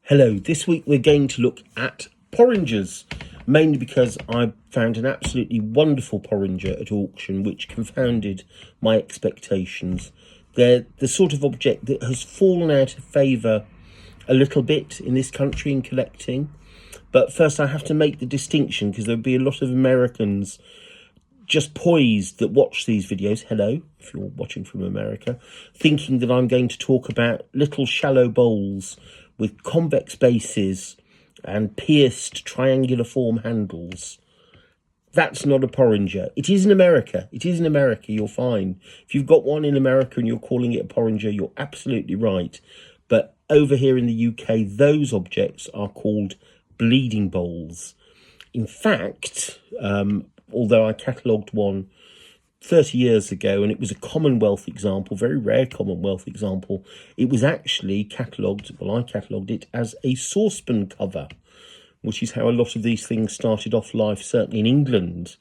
Hello, this week we're going to look at porringers, mainly because I found an absolutely wonderful porringer at auction which confounded my expectations. They're the sort of object that has fallen out of favour a little bit in this country in collecting. But first I have to make the distinction, because there'll be a lot of Americans just poised that watch these videos, hello, if you're watching from America, thinking that I'm going to talk about little shallow bowls with convex bases and pierced triangular form handles. That's not a porringer. It is in America. It is in America, you're fine. If you've got one in America and you're calling it a porringer, you're absolutely right. But over here in the UK, those objects are called bleeding bowls. In fact, although I catalogued one 30 years ago, and it was a Commonwealth example, very rare Commonwealth example, it was actually catalogued, well, I catalogued it as a saucepan cover, which is how a lot of these things started off life, certainly in England,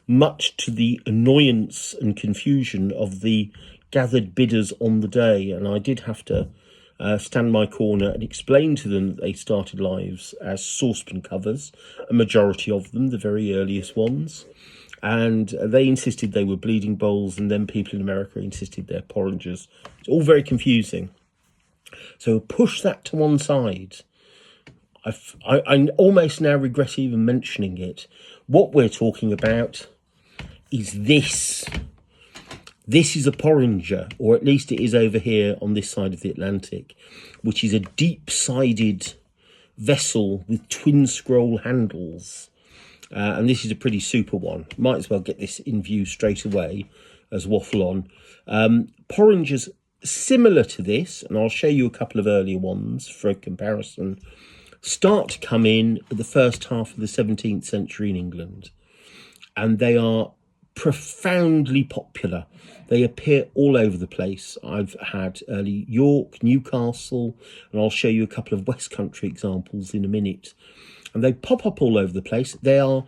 much to the annoyance and confusion of the gathered bidders on the day. And I did have to stand my corner and explain to them that they started lives as saucepan covers, a majority of them, the very earliest ones. And they insisted they were bleeding bowls, and then people in America insisted they're porringers. It's all very confusing. So push that to one side. I almost now regret even mentioning it. What we're talking about is this. This is a porringer, or at least it is over here on this side of the Atlantic, which is a deep-sided vessel with twin scroll handles. And this is a pretty super one. Might as well get this in view straight away as waffle on. Porringers similar to this, and I'll show you a couple of earlier ones for a comparison, start to come in at the first half of the 17th century in England. And they are profoundly popular. They appear all over the place. I've had early York, Newcastle, and I'll show you a couple of West Country examples in a minute. And they pop up all over the place. They are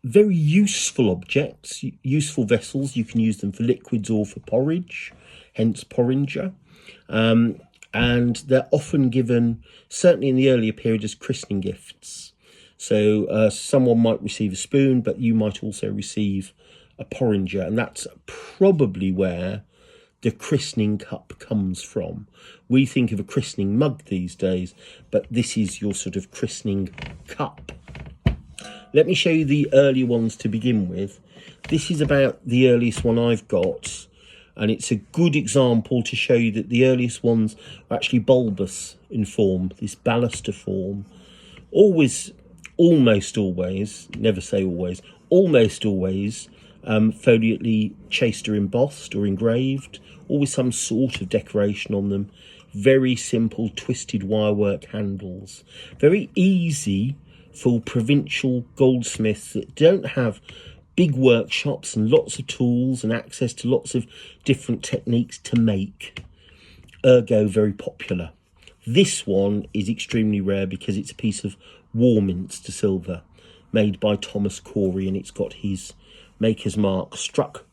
very useful objects, useful vessels. You can use them for liquids or for porridge, hence porringer. And they're often given, certainly in the earlier period, as christening gifts. So someone might receive a spoon, but you might also receive a porringer. And that's probably where the christening cup comes from. We think of a christening mug these days, but this is your sort of christening cup. Let me show you the earlier ones to begin with. This is about the earliest one I've got, and it's a good example to show you that the earliest ones are actually bulbous in form, this baluster form. Always, almost always, never say always, almost always, foliately chased or embossed or engraved, always some sort of decoration on them. Very simple twisted wirework handles. Very easy for provincial goldsmiths that don't have big workshops and lots of tools and access to lots of different techniques to make. Ergo, very popular. This one is extremely rare because it's a piece of Warminster silver made by Thomas Corey, and it's got his maker's mark struck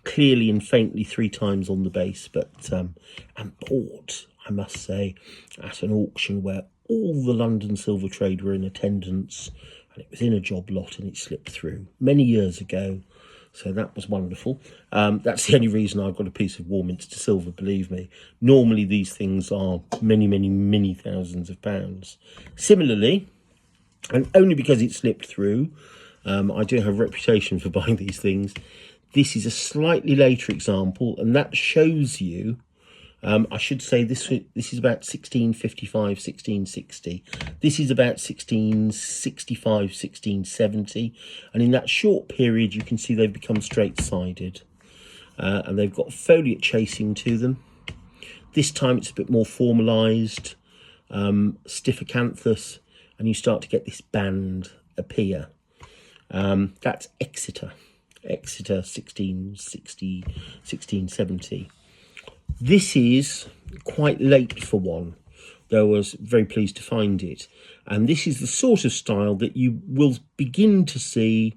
clearly and faintly 3 times on the base, but and bought, I must say, at an auction where all the London silver trade were in attendance, and it was in a job lot and it slipped through many years ago. So that was wonderful. That's the only reason I've got a piece of Warminster silver, believe me. Normally these things are many, many, many thousands of pounds. Similarly, and only because it slipped through, I do have a reputation for buying these things. This is a slightly later example, and that shows you, I should say this is about 1655, 1660. This is about 1665, 1670. And in that short period, you can see they've become straight-sided. And they've got foliate chasing to them. This time it's a bit more formalised, stiff acanthus, and you start to get this band appear. That's Exeter, 1660, 1670. This is quite late for one, though I was very pleased to find it. And this is the sort of style that you will begin to see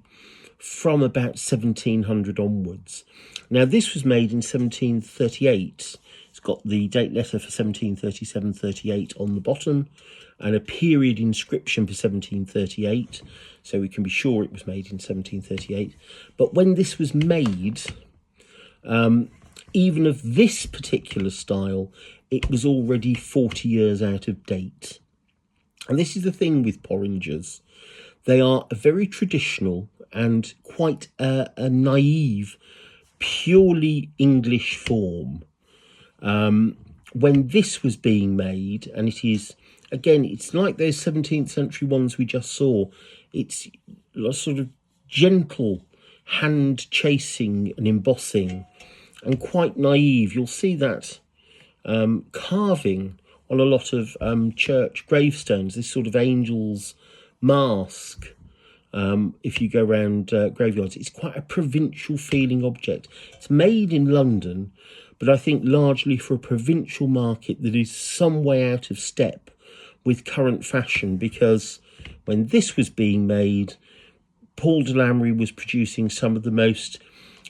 from about 1700 onwards. Now, this was made in 1738. It's got the date letter for 1737-38 on the bottom and a period inscription for 1738, so we can be sure it was made in 1738. But when this was made, even of this particular style, it was already 40 years out of date. And this is the thing with porringers. They are a very traditional and quite a naive, purely English form. When this was being made, and it is, again, it's like those 17th century ones we just saw. It's a sort of gentle hand chasing and embossing and quite naive. You'll see that carving on a lot of church gravestones, this sort of angel's mask. If you go around graveyards, it's quite a provincial feeling object. It's made in London, but I think largely for a provincial market that is some way out of step with current fashion, because when this was being made, Paul de Lamery was producing some of the most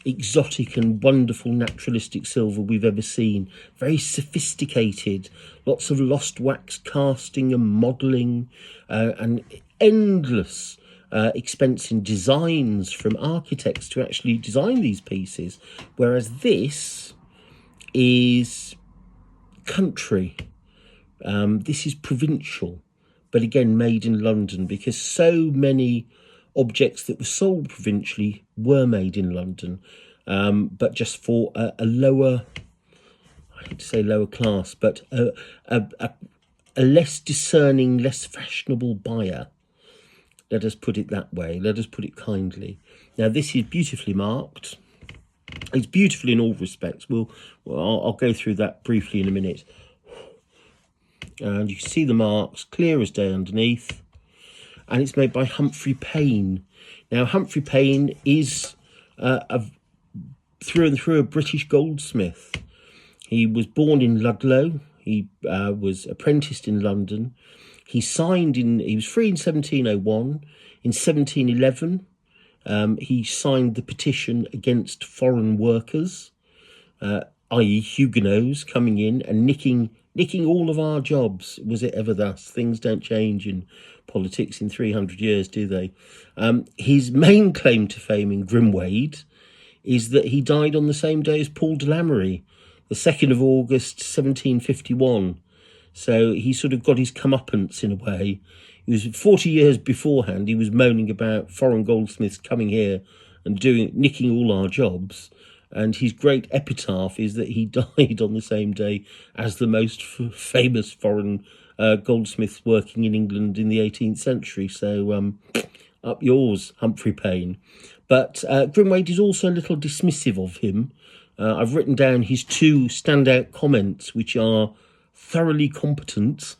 exotic and wonderful naturalistic silver we've ever seen. Very sophisticated, lots of lost wax casting and modelling, and endless expense in designs from architects to actually design these pieces, whereas this is country. This is provincial, but again made in London, because so many objects that were sold provincially were made in London, but just for a lower, I hate to say lower class, but a less discerning, less fashionable buyer. Let us put it that way. Let us put it kindly. Now, this is beautifully marked. It's beautiful in all respects. I'll go through that briefly in a minute. And you can see the marks, clear as day underneath. And it's made by Humphrey Payne. Now, Humphrey Payne is through and through a British goldsmith. He was born in Ludlow. He was apprenticed in London. He was free in 1701. In 1711, he signed the petition against foreign workers, i.e. Huguenots, coming in and nicking all of our jobs. Was it ever thus? Things don't change in politics in 300 years, do they? His main claim to fame in Grimwade is that he died on the same day as Paul de Lamery, the 2nd of August, 1751. So he sort of got his comeuppance in a way. It was 40 years beforehand. He was moaning about foreign goldsmiths coming here and nicking all our jobs. And his great epitaph is that he died on the same day as the most famous foreign goldsmiths working in England in the 18th century. So up yours, Humphrey Payne. But Grimwade is also a little dismissive of him. I've written down his two standout comments, which are thoroughly competent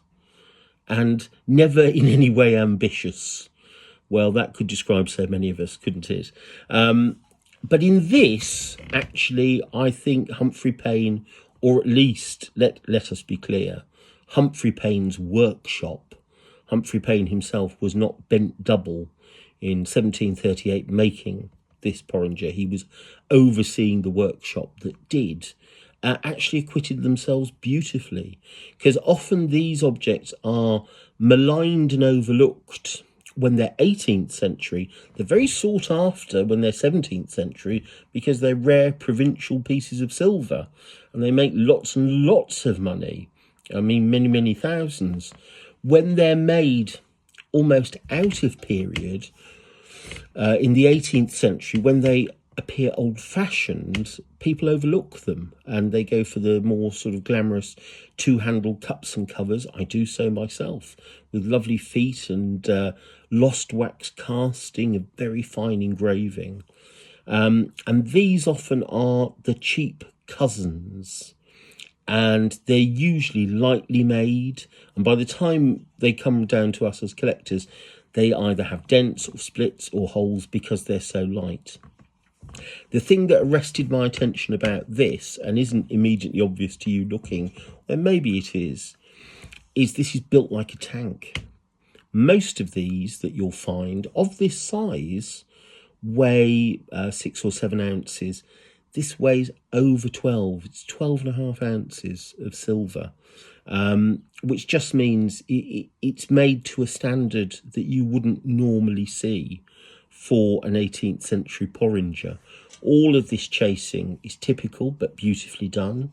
and never in any way ambitious. Well, that could describe so many of us, couldn't it? But in this, actually, I think Humphrey Payne, or at least, let us be clear, Humphrey Payne's workshop. Humphrey Payne himself was not bent double in 1738 making this porringer. He was overseeing the workshop that did. Actually acquitted themselves beautifully, because often these objects are maligned and overlooked when they're 18th century. They're very sought after when they're 17th century, because they're rare provincial pieces of silver and they make lots and lots of money. I mean, many, many thousands. When they're made almost out of period in the 18th century, when they appear old-fashioned, people overlook them and they go for the more sort of glamorous two-handled cups and covers. I do so myself, with lovely feet and lost wax casting, a very fine engraving. And these often are the cheap cousins, and they're usually lightly made, and by the time they come down to us as collectors, they either have dents or splits or holes because they're so light. The thing that arrested my attention about this, and isn't immediately obvious to you looking, and maybe it is this is built like a tank. Most of these that you'll find of this size weigh 6 or 7 ounces. This weighs over 12. It's 12.5 ounces of silver, which just means it's made to a standard that you wouldn't normally see for an 18th century porringer. All of this chasing is typical but beautifully done.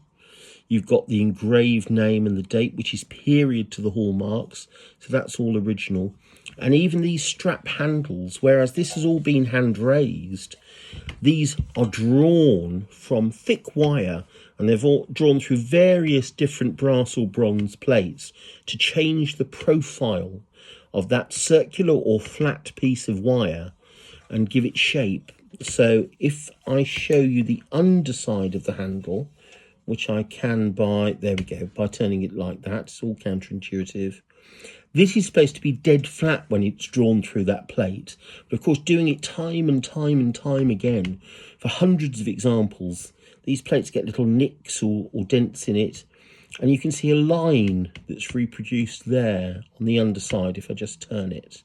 You've got the engraved name and the date, which is period to the hallmarks, so that's all original. And even these strap handles, whereas this has all been hand raised, these are drawn from thick wire, and they've all drawn through various different brass or bronze plates to change the profile of that circular or flat piece of wire and give it shape. So if I show you the underside of the handle, which I can by, there we go, by turning it like that, it's all counterintuitive. This is supposed to be dead flat when it's drawn through that plate. But of course, doing it time and time and time again, for hundreds of examples, these plates get little nicks or dents in it. And you can see a line that's reproduced there on the underside if I just turn it.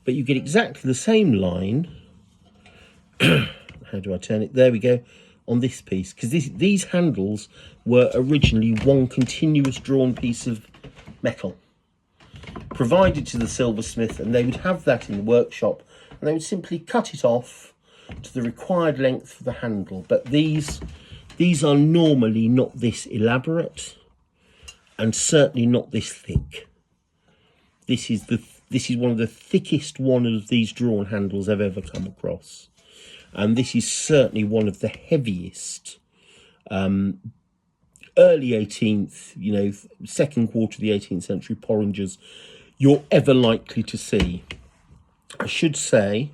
But you get exactly the same line. How do I turn it? There we go. On this piece, because these handles were originally one continuous drawn piece of metal provided to the silversmith, and they would have that in the workshop, and they would simply cut it off to the required length for the handle. But these are normally not this elaborate, and certainly not this thick. This is one of the thickest one of these drawn handles I've ever come across. And this is certainly one of the heaviest early 18th, second quarter of the 18th century porringers you're ever likely to see. I should say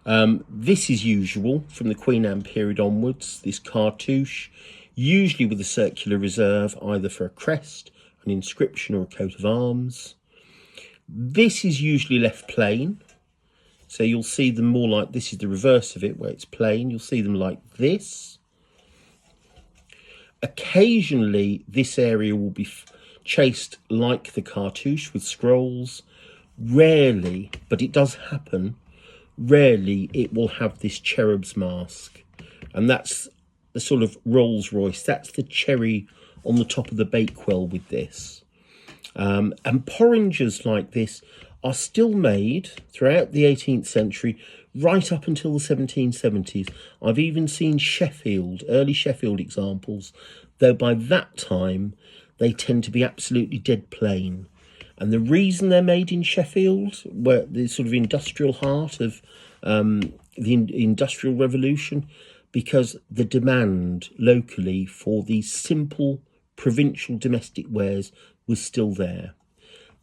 this is usual from the Queen Anne period onwards, this cartouche, usually with a circular reserve either for a crest, an inscription or a coat of arms. This is usually left plain. So you'll see them more like, this is the reverse of it, where it's plain. You'll see them like this. Occasionally, this area will be chased like the cartouche with scrolls. Rarely, but it does happen, rarely it will have this cherub's mask. And that's the sort of Rolls Royce. That's the cherry on the top of the bakewell with this. And porringers like this are still made throughout the 18th century, right up until the 1770s. I've even seen early Sheffield examples, though by that time they tend to be absolutely dead plain. And the reason they're made in Sheffield, where the sort of industrial heart of the Industrial Revolution, because the demand locally for these simple provincial domestic wares was still there.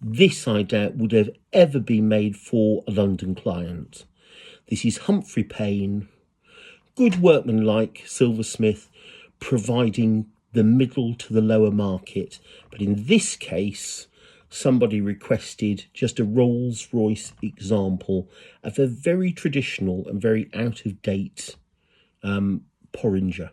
This, I doubt, would have ever been made for a London client. This is Humphrey Payne, good workmanlike silversmith, providing the middle to the lower market. But in this case, somebody requested just a Rolls Royce example of a very traditional and very out-of-date porringer.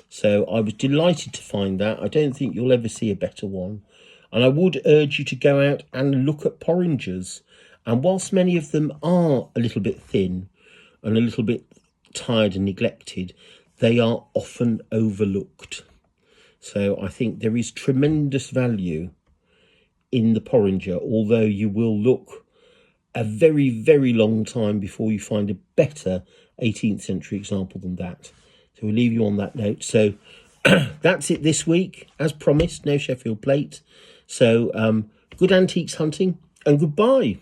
So I was delighted to find that. I don't think you'll ever see a better one. And I would urge you to go out and look at porringers. And whilst many of them are a little bit thin and a little bit tired and neglected, they are often overlooked. So I think there is tremendous value in the porringer, although you will look a very, very long time before you find a better 18th century example than that. So we'll leave you on that note. So that's it this week. As promised, no Sheffield plate. So good antiques hunting and goodbye.